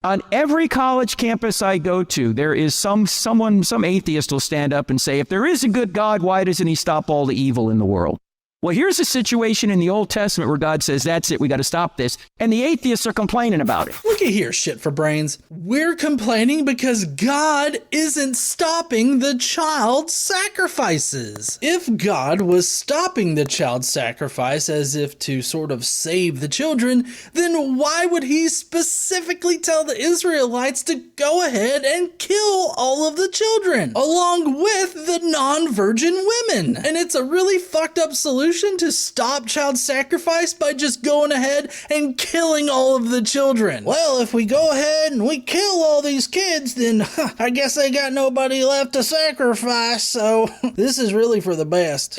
On every college campus I go to, there is some atheist will stand up and say, if there is a good God, why doesn't he stop all the evil in the world? Well, here's a situation in the Old Testament where God says, that's it, we got to stop this. And the atheists are complaining about it. Look at here, shit for brains. We're complaining because God isn't stopping the child sacrifices. If God was stopping the child sacrifice as if to sort of save the children, then why would he specifically tell the Israelites to go ahead and kill all of the children, along with the non-virgin women? And it's a really fucked up solution to stop child sacrifice by just going ahead and killing all of the children. Well, if we go ahead and we kill all these kids, then I guess they got nobody left to sacrifice, so this is really for the best.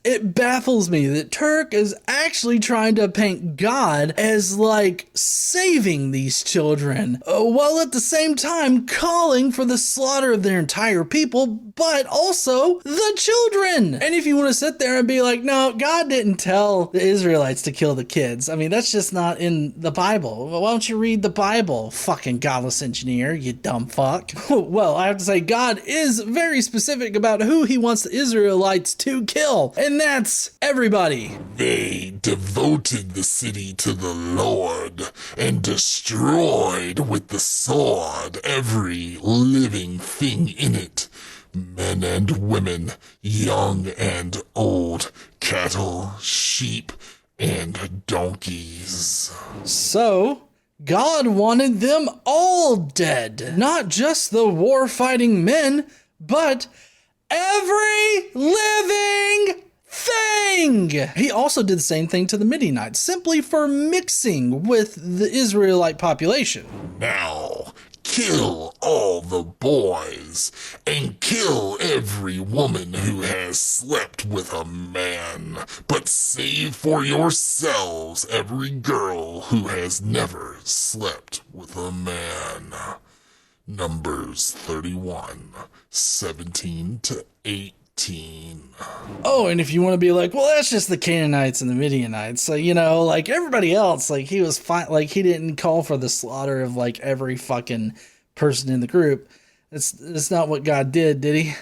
It baffles me that Turek is actually trying to paint God as like saving these children, while at the same time calling for the slaughter of their entire people, but also the children. And if you want to sit there and be like, no, God didn't tell the Israelites to kill the kids. I mean, that's just not in the Bible. Well, why don't you read the Bible, fucking godless engineer, you dumb fuck? Well, I have to say, God is very specific about who he wants the Israelites to kill, and that's everybody. They devoted the city to the Lord and destroyed with the sword every living thing in it. Men and women, young and old, cattle, sheep, and donkeys. So, God wanted them all dead. Not just the war-fighting men, but every living thing. He also did the same thing to the Midianites, simply for mixing with the Israelite population. Now, kill all the boys, and kill every woman who has slept with a man, but save for yourselves every girl who has never slept with a man. Numbers 31, 17 to 18. Oh, and if you want to be like, well, that's just the Canaanites and the Midianites. So, you know, like everybody else, like he was fine. Like he didn't call for the slaughter of like every fucking person in the group. That's not what God did he?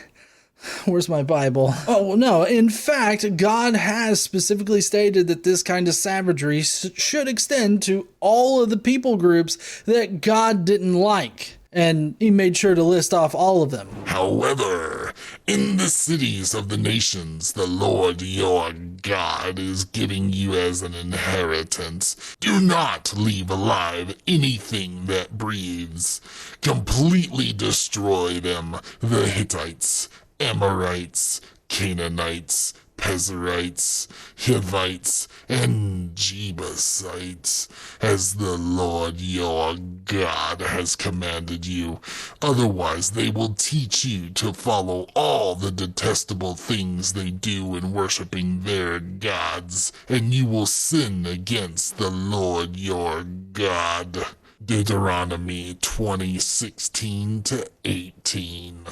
Where's my Bible? Oh, no. In fact, God has specifically stated that this kind of savagery should extend to all of the people groups that God didn't like. And he made sure to list off all of them. However, in the cities of the nations the Lord your God is giving you as an inheritance, do not leave alive anything that breathes. Completely destroy them, the Hittites, Amorites, Canaanites, Pezerites, Hivites, and Jebusites, as the Lord your God has commanded you. Otherwise they will teach you to follow all the detestable things they do in worshiping their gods, and you will sin against the Lord your God. Deuteronomy 20:16 to 18.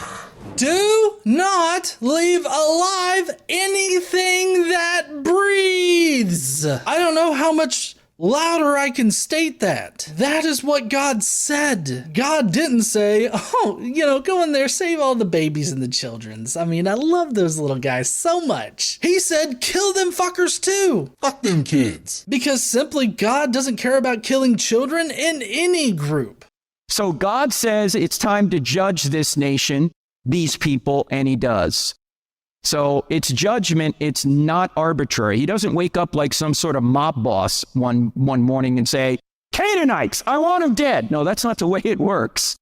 Do not leave alive anything that breathes. I don't know how much louder I can state that. That is what God said. God didn't say, oh, you know, go in there, save all the babies and the children's. I mean, I love those little guys so much. He said, kill them fuckers too. Fuck them kids. Because simply God doesn't care about killing children in any group. So God says it's time to judge this nation, these people, and he does. So it's judgment. It's not arbitrary. He doesn't wake up like some sort of mob boss one morning and say, Canaanites, I want them dead. No, that's not the way it works.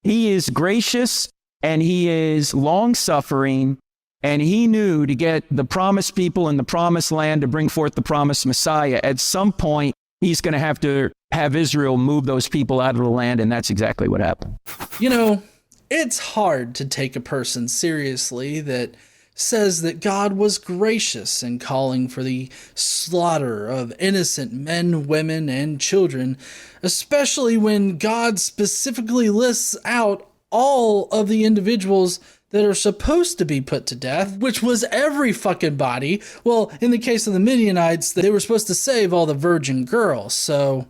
He is gracious and he is long-suffering, and he knew to get the promised people in the promised land to bring forth the promised Messiah, at some point he's going to have Israel move those people out of the land, and that's exactly what happened. You know, it's hard to take a person seriously that says that God was gracious in calling for the slaughter of innocent men, women, and children, especially when God specifically lists out all of the individuals that are supposed to be put to death, which was every fucking body. Well, in the case of the Midianites, they were supposed to save all the virgin girls, so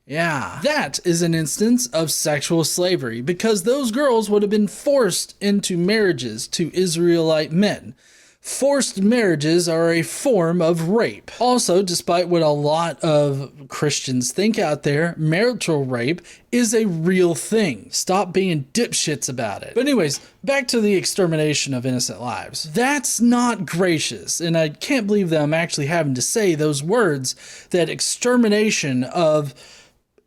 Yeah, that is an instance of sexual slavery because those girls would have been forced into marriages to Israelite men. Forced marriages are a form of rape. Also, despite what a lot of Christians think out there, marital rape is a real thing. Stop being dipshits about it. But anyways, back to the extermination of innocent lives. That's not gracious, and I can't believe that I'm actually having to say those words, that extermination of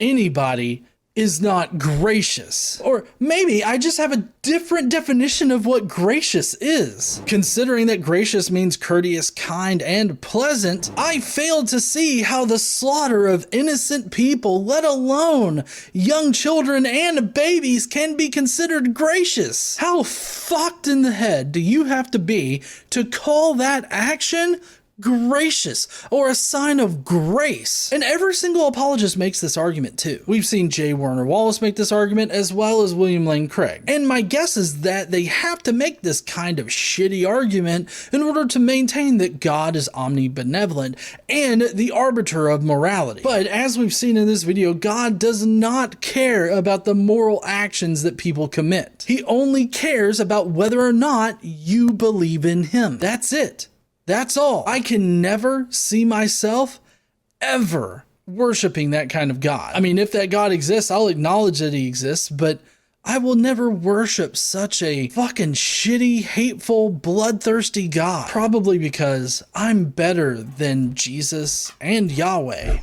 anybody is not gracious. Or maybe I just have a different definition of what gracious is. Considering that gracious means courteous, kind, and pleasant, I fail to see how the slaughter of innocent people, let alone young children and babies, can be considered gracious. How fucked in the head do you have to be to call that action gracious or a sign of grace? And every single apologist makes this argument too. We've seen J. Warner Wallace make this argument, as well as William Lane Craig. And my guess is that they have to make this kind of shitty argument in order to maintain that God is omnibenevolent and the arbiter of morality. But as we've seen in this video, God does not care about the moral actions that people commit. He only cares about whether or not you believe in him. That's it. That's all. I can never see myself ever worshiping that kind of God. I mean, if that God exists, I'll acknowledge that he exists, but I will never worship such a fucking shitty, hateful, bloodthirsty God. Probably because I'm better than Jesus and Yahweh.